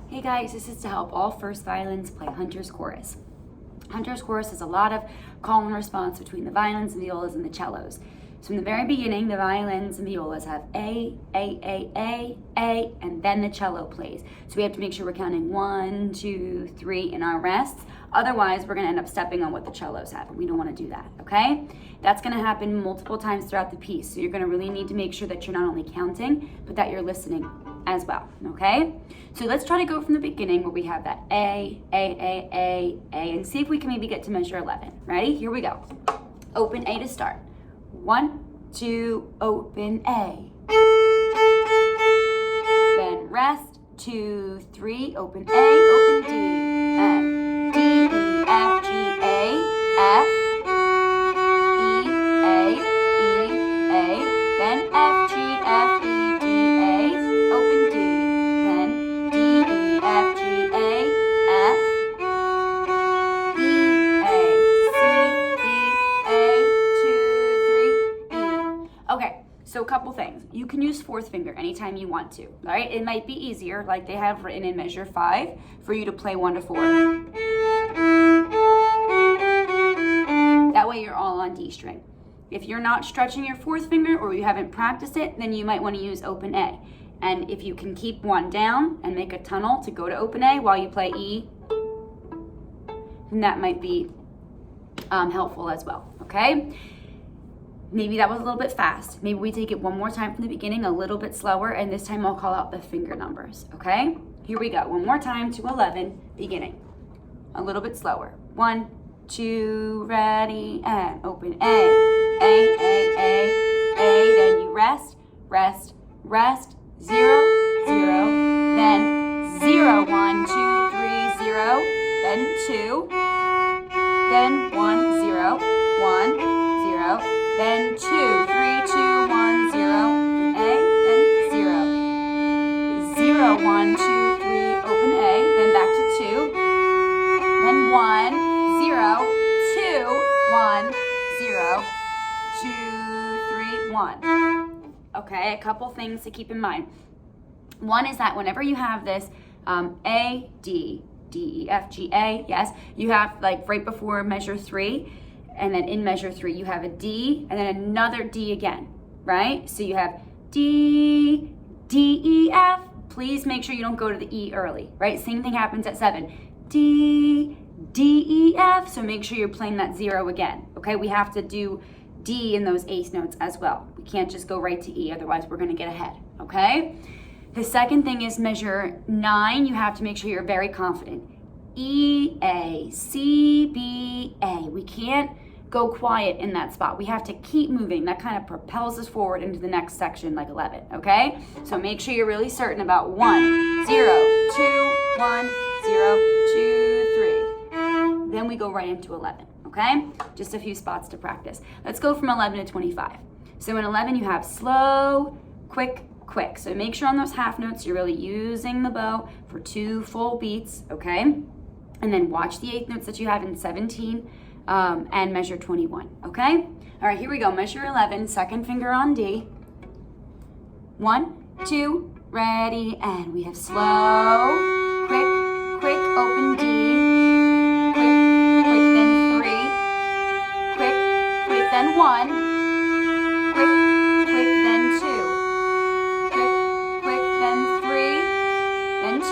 Hey guys, this is to help all first violins play Hunter's Chorus. Hunter's Chorus is a lot of call and response between the violins and violas and the cellos. So in the very beginning, the violins and violas have A, and then the cello plays. So we have to make sure we're counting 1, 2, 3 in our rests. Otherwise, we're gonna end up stepping on what the cellos have, and we don't wanna do that, okay? That's gonna happen multiple times throughout the piece. So you're gonna really need to make sure that you're not only counting, but that you're listening as well, okay? So let's try to go from the beginning where we have that A, and see if we can maybe get to measure 11. Ready? Here we go. Open A to start. 1, 2, open A. Then rest, 2, 3, open A, open D, and D, E, F, G, A, F, E, A, then F, G, F, E, D, A, open D, then D, E, F, G, A, F, E, A, C, D, A, 2, 3, E. Okay, so a couple things. You can use fourth finger anytime you want to, all right? It might be easier, like they have written in measure 5, for you to play 1 to 4. That way you're all on D string. If you're not stretching your fourth finger or you haven't practiced it, then you might want to use open A. And if you can keep 1 down and make a tunnel to go to open A while you play E, then that might be helpful as well, okay? Maybe that was a little bit fast. Maybe we take it one more time from the beginning, a little bit slower, and this time I'll call out the finger numbers, okay? Here we go, one more time to 11, beginning. A little bit slower. 1, 2, ready, and open A, then you rest, 0, 0, then 0, 1, 2, 3, 0, then 2, then 1, 0, 1, 0, then 2, 3, 2, 1, 0, A, then 0, 0, 1, 2, 3, open A, then back to 2, then 1, 0, 2, 1, 0, 2, 3, 1. Okay, a couple things to keep in mind. One is that whenever you have this A, D, D, E, F, G, A, yes, you have like right before measure 3, and then in measure 3 you have a D, and then another D again, right? So you have D, D, E, F. Please make sure you don't go to the E early, right? Same thing happens at 7. D, D, E, F. So make sure you're playing that 0 again, okay? We have to do D in those eighth notes as well. We can't just go right to E, otherwise we're gonna get ahead, okay? The second thing is measure 9, you have to make sure you're very confident. E, A, C, B, A. We can't go quiet in that spot. We have to keep moving. That kind of propels us forward into the next section, like 11, okay? So make sure you're really certain about 1, 0, 2, 1, 0, 2, 3. Then we go right into 11, okay? Just a few spots to practice. Let's go from 11 to 25. So in 11, you have slow, quick, quick. So make sure on those half notes, you're really using the bow for 2 full beats, okay? And then watch the eighth notes that you have in 17 and measure 21, okay? All right, here we go. Measure 11, second finger on D. 1, 2, ready, and we have slow, quick, quick, open D. Quick, quick, then 3. Quick, quick, then 1. Quick, quick, then 2. Quick, quick, then 3. Then 2.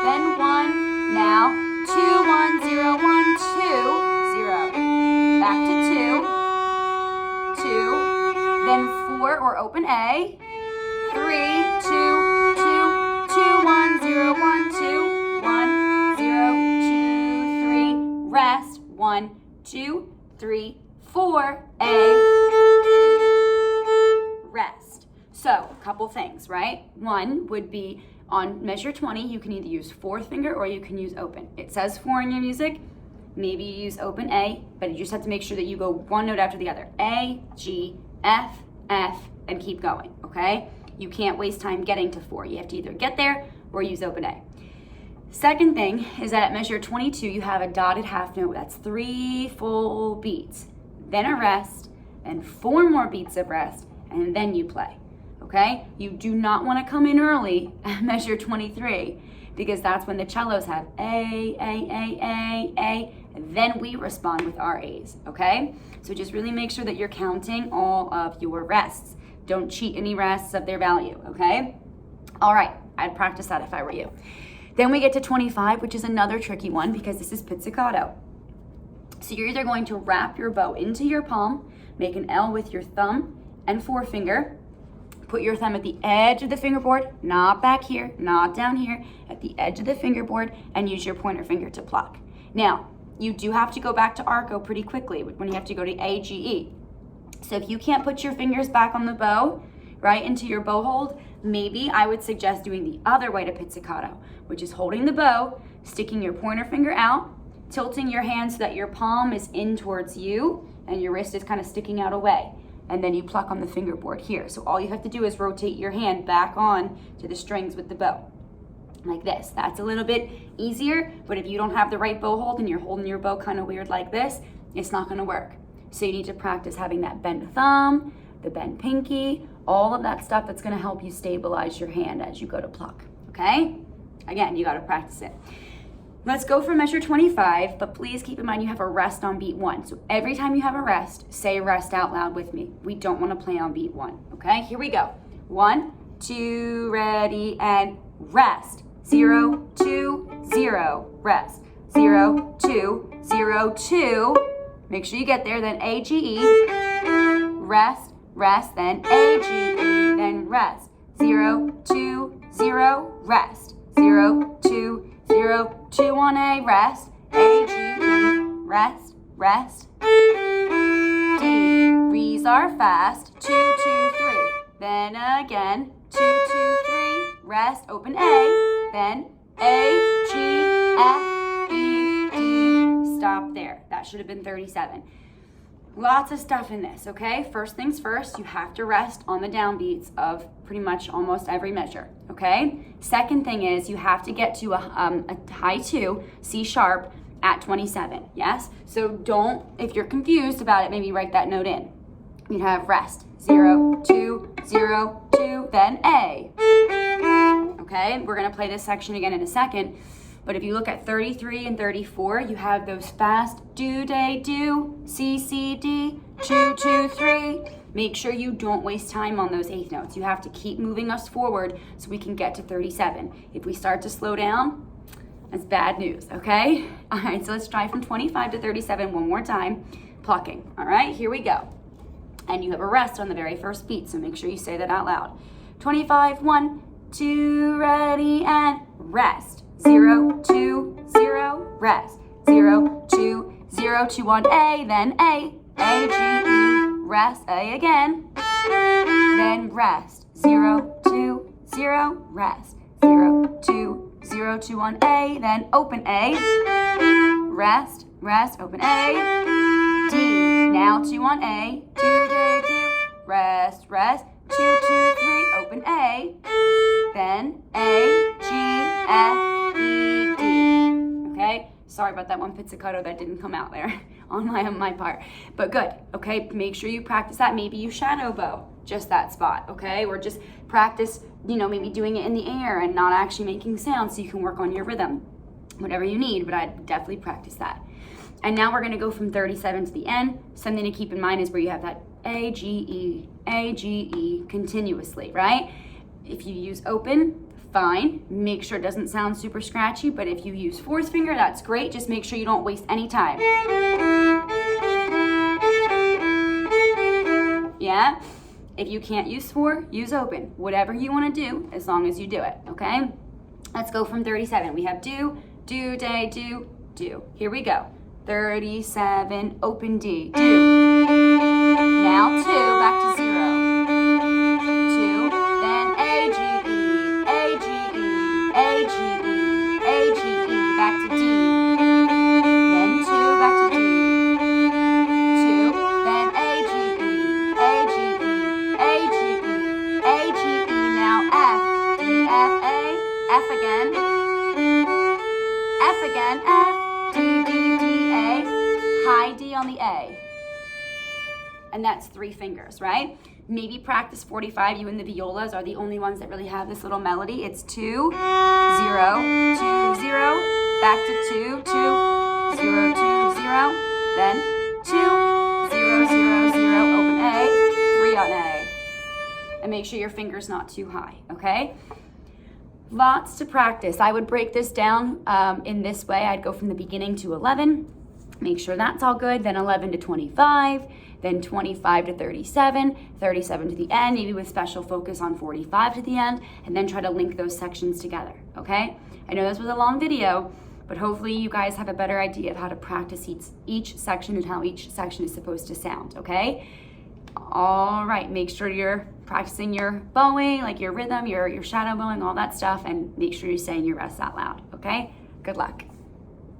Then 1. Now 2, 1, 0, 1, 2, 0. Back to 2. 2. Then 4 or open A. 3, 2, 2, 2, 1, 0, 1, 2, 1, 0, 2, 3. Rest. 1, 2, 3, 4. A. Rest. So, a couple things, right? One would be on measure 20, you can either use fourth finger or you can use open. It says 4 in your music. Maybe you use open A, but you just have to make sure that you go one note after the other. A, G, F, F, and keep going, okay? You can't waste time getting to 4. You have to either get there or use open A. Second thing is that at measure 22, you have a dotted half note. That's 3 full beats. Then a rest, then 4 more beats of rest, and then you play. okay? You do not want to come in early and measure 23 because that's when the cellos have A, then we respond with our A's, okay? So just really make sure that you're counting all of your rests. Don't cheat any rests of their value, okay? All right, I'd practice that if I were you. Then we get to 25, which is another tricky one because this is pizzicato. So you're either going to wrap your bow into your palm, make an L with your thumb and forefinger, put your thumb at the edge of the fingerboard, not back here, not down here, at the edge of the fingerboard, and use your pointer finger to pluck. Now, you do have to go back to arco pretty quickly when you have to go to A, G, E. So if you can't put your fingers back on the bow, right, into your bow hold, maybe I would suggest doing the other way to pizzicato, which is holding the bow, sticking your pointer finger out, tilting your hand so that your palm is in towards you and your wrist is kind of sticking out away. And then you pluck on the fingerboard here. So all you have to do is rotate your hand back on to the strings with the bow, like this. That's a little bit easier, but if you don't have the right bow hold and you're holding your bow kind of weird like this, it's not gonna work. So you need to practice having that bent thumb, the bent pinky, all of that stuff that's gonna help you stabilize your hand as you go to pluck, okay? Again, you gotta practice it. Let's go for measure 25, but please keep in mind you have a rest on beat 1. So every time you have a rest, say rest out loud with me. We don't want to play on beat 1, okay? Here we go. 1, 2, ready, and rest. 0, 2, 0, rest. 0, 2, 0, 2. Make sure you get there, then A, G, E. Rest, rest, then A, G, E, then rest. 0, 2, 0, rest. 0, 2, 0, 2 on A, rest, A, G, E, rest, rest, D, Re's are fast, 2, 2, 3, then again, 2, 2, 3, rest, open A, then A, G, F, E, D, stop there. That should have been 37. Lots of stuff in this, okay? First things first, you have to rest on the downbeats of pretty much almost every measure, okay? Second thing is you have to get to a high 2, C sharp, at 27, yes? So don't, if you're confused about it, maybe write that note in. You'd have rest, 0, 2, 0, 2, then A, okay? We're gonna play this section again in a second. But if you look at 33 and 34, you have those fast do, day, do, C, C, D, 2, 2, 3. Make sure you don't waste time on those eighth notes. You have to keep moving us forward so we can get to 37. If we start to slow down, that's bad news, okay? All right, so let's try from 25 to 37 one more time, plucking. All right, here we go. And you have a rest on the very first beat, so make sure you say that out loud. 25, 1, 2, ready, and rest. 0, 2, 0, rest. 0, 2, 0, 2 on A, then A, G, E, rest, A again, then rest. 0, 2, 0, rest. 0, 2, 0, 2 on A, then open A, rest, rest, open A, D, now 2 on A, 2, 2, 2, rest, rest, 2, 2, 3, open A, then A, G, F, E, D, okay? Sorry about that one pizzicato that didn't come out there on my part, but good, okay? Make sure you practice that. Maybe you shadow bow just that spot, okay? Or just practice, maybe doing it in the air and not actually making sound so you can work on your rhythm, whatever you need, but I'd definitely practice that. And now we're gonna go from 37 to the end. Something to keep in mind is where you have that A, G, E continuously, right? If you use open, fine. Make sure it doesn't sound super scratchy, but if you use fourth finger, that's great. Just make sure you don't waste any time. Yeah? If you can't use 4, use open. Whatever you want to do, as long as you do it, okay? Let's go from 37. We have do, day, do, do. Here we go. 37, open D, do. Now 2, back to 0. 2, then A, G, E, A, G, E, A, G, E, A, G, E, back to D. Then 2, back to D. 2, then A, G, E, A, G, E, A, G, E, A, G, E, now F, D, F, A, F again, F, D, D, D, A, high D on the A. And that's 3 fingers, right? Maybe practice 45. You and the violas are the only ones that really have this little melody. It's 2, 0, 2, 0, back to 2, 2, 0, 2, 0, then 2, 0, 0, 0, open A, 3 on A. And make sure your finger's not too high, okay? Lots to practice. I would break this down in this way. I'd go from the beginning to 11. Make sure that's all good. Then 11 to 25, then 25 to 37, 37 to the end, maybe with special focus on 45 to the end, and then try to link those sections together, okay? I know this was a long video, but hopefully you guys have a better idea of how to practice each section and how each section is supposed to sound, okay? All right, make sure you're practicing your bowing, like your rhythm, your shadow bowing, all that stuff, and make sure you're saying your rests out loud, okay? Good luck.